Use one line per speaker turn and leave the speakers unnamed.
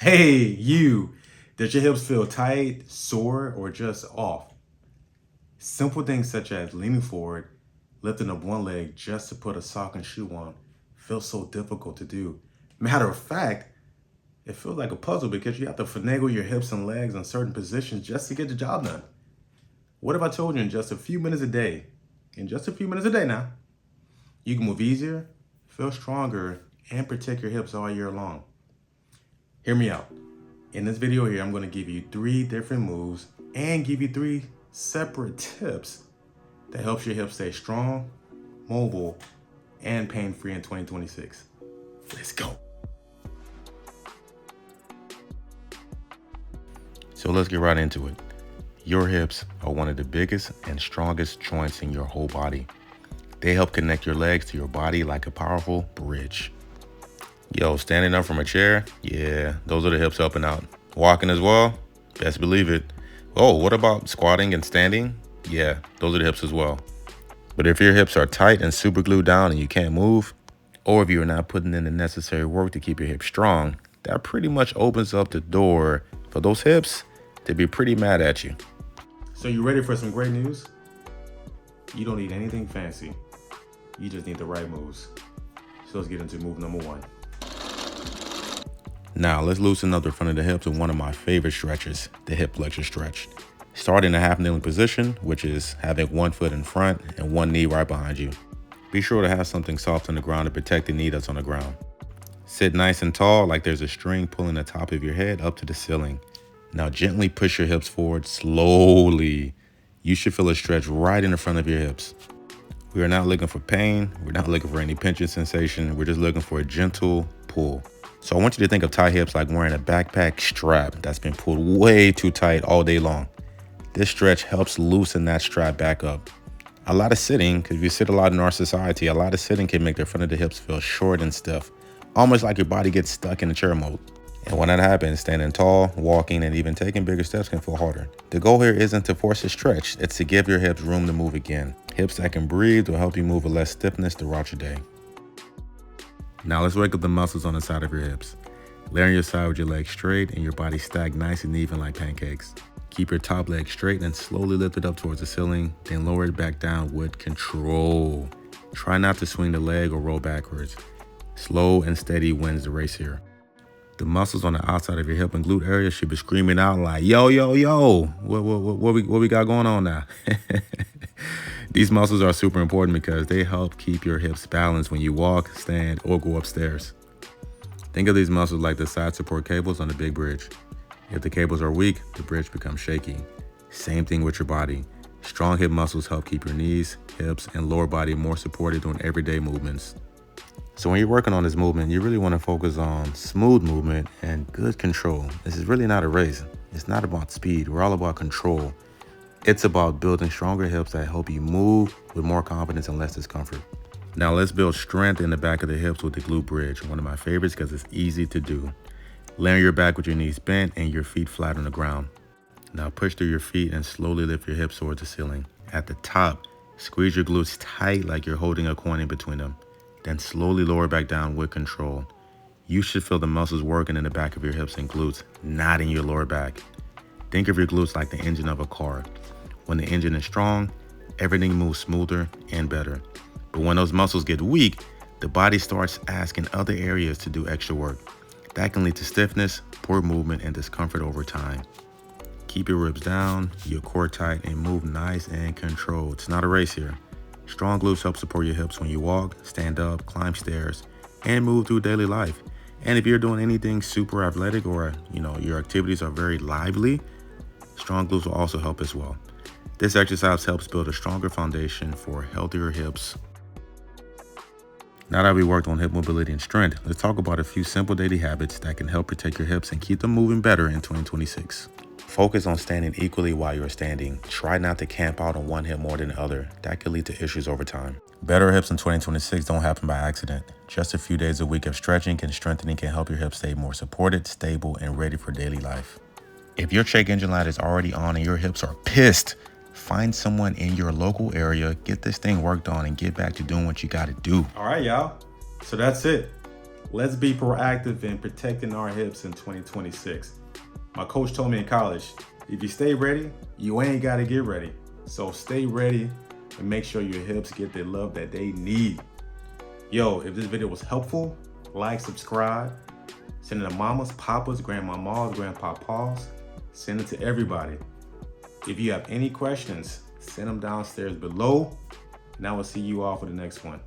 Hey, you. Does your hips feel tight, sore, or just off? Simple things such as leaning forward, lifting up one leg just to put a sock and shoe on feels so difficult to do. Matter of fact, it feels like a puzzle because you have to finagle your hips and legs in certain positions just to get the job done. What if I told you in just a few minutes a day, now, you can move easier, feel stronger, and protect your hips all year long? Hear me out. In this video here, I'm going to give you 3 different moves and give you 3 separate tips that helps your hips stay strong, mobile, and pain-free in 2026. Let's go. So let's get right into it. Your hips are one of the biggest and strongest joints in your whole body. They help connect your legs to your body like a powerful bridge. Yo, standing up from a chair, yeah, those are the hips helping out. Walking as well, best believe it. Oh, what about squatting and standing? Yeah, those are the hips as well. But if your hips are tight and super glued down and you can't move, or if you're not putting in the necessary work to keep your hips strong, that pretty much opens up the door for those hips to be pretty mad at you. So you ready for some great news? You don't need anything fancy. You just need the right moves. So let's get into move number 1. Now let's loosen up the front of the hips with one of my favorite stretches, the hip flexor stretch. Start in a half kneeling position, which is having one foot in front and one knee right behind you. Be sure to have something soft on the ground to protect the knee that's on the ground. Sit nice and tall like there's a string pulling the top of your head up to the ceiling. Now gently push your hips forward slowly. You should feel a stretch right in the front of your hips. We are not looking for pain. We're not looking for any pinching sensation. We're just looking for a gentle pull. So I want you to think of tight hips like wearing a backpack strap that's been pulled way too tight all day long. This stretch helps loosen that strap back up. A lot of sitting, because we sit a lot in our society, a lot of sitting can make the front of the hips feel short and stiff, almost like your body gets stuck in the chair mode. And when that happens, standing tall, walking, and even taking bigger steps can feel harder. The goal here isn't to force a stretch, it's to give your hips room to move again. Hips that can breathe will help you move with less stiffness throughout your day. Now let's wake up the muscles on the side of your hips. Lay on your side with your legs straight and your body stacked nice and even like pancakes. Keep your top leg straight and slowly lift it up towards the ceiling, then lower it back down with control. Try not to swing the leg or roll backwards. Slow and steady wins the race here. The muscles on the outside of your hip and glute area should be screaming out like, yo, yo, yo, what we got going on now? These muscles are super important because they help keep your hips balanced when you walk, stand, or go upstairs. Think of these muscles like the side support cables on the big bridge. If the cables are weak, the bridge becomes shaky. Same thing with your body. Strong hip muscles help keep your knees, hips, and lower body more supported during everyday movements. So when you're working on this movement, you really want to focus on smooth movement and good control. This is really not a race. It's not about speed. We're all about control. It's about building stronger hips that help you move with more confidence and less discomfort. Now let's build strength in the back of the hips with the glute bridge, one of my favorites because it's easy to do. Lay on your back with your knees bent and your feet flat on the ground. Now push through your feet and slowly lift your hips towards the ceiling. At the top, squeeze your glutes tight like you're holding a coin in between them. Then slowly lower back down with control. You should feel the muscles working in the back of your hips and glutes, not in your lower back. Think of your glutes like the engine of a car. When the engine is strong, everything moves smoother and better. But when those muscles get weak, the body starts asking other areas to do extra work. That can lead to stiffness, poor movement, and discomfort over time. Keep your ribs down, your core tight, and move nice and controlled. It's not a race here. Strong glutes help support your hips when you walk, stand up, climb stairs, and move through daily life. And if you're doing anything super athletic or your activities are very lively, strong glutes will also help as well. This exercise helps build a stronger foundation for healthier hips. Now that we worked on hip mobility and strength, let's talk about a few simple daily habits that can help protect your hips and keep them moving better in 2026. Focus on standing equally while you're standing. Try not to camp out on one hip more than the other. That could lead to issues over time. Better hips in 2026 don't happen by accident. Just a few days a week of stretching and strengthening can help your hips stay more supported, stable, and ready for daily life. If your check engine light is already on and your hips are pissed, find someone in your local area, get this thing worked on, and get back to doing what you got to do. All right, y'all. So that's it. Let's be proactive in protecting our hips in 2026. My coach told me in college, if you stay ready, you ain't gotta get ready. So stay ready and make sure your hips get the love that they need. Yo, if this video was helpful, like, subscribe, send it to mamas, papas, grandmamas, grandpapas, send it to everybody. If you have any questions, send them downstairs below, and I will see you all for the next one.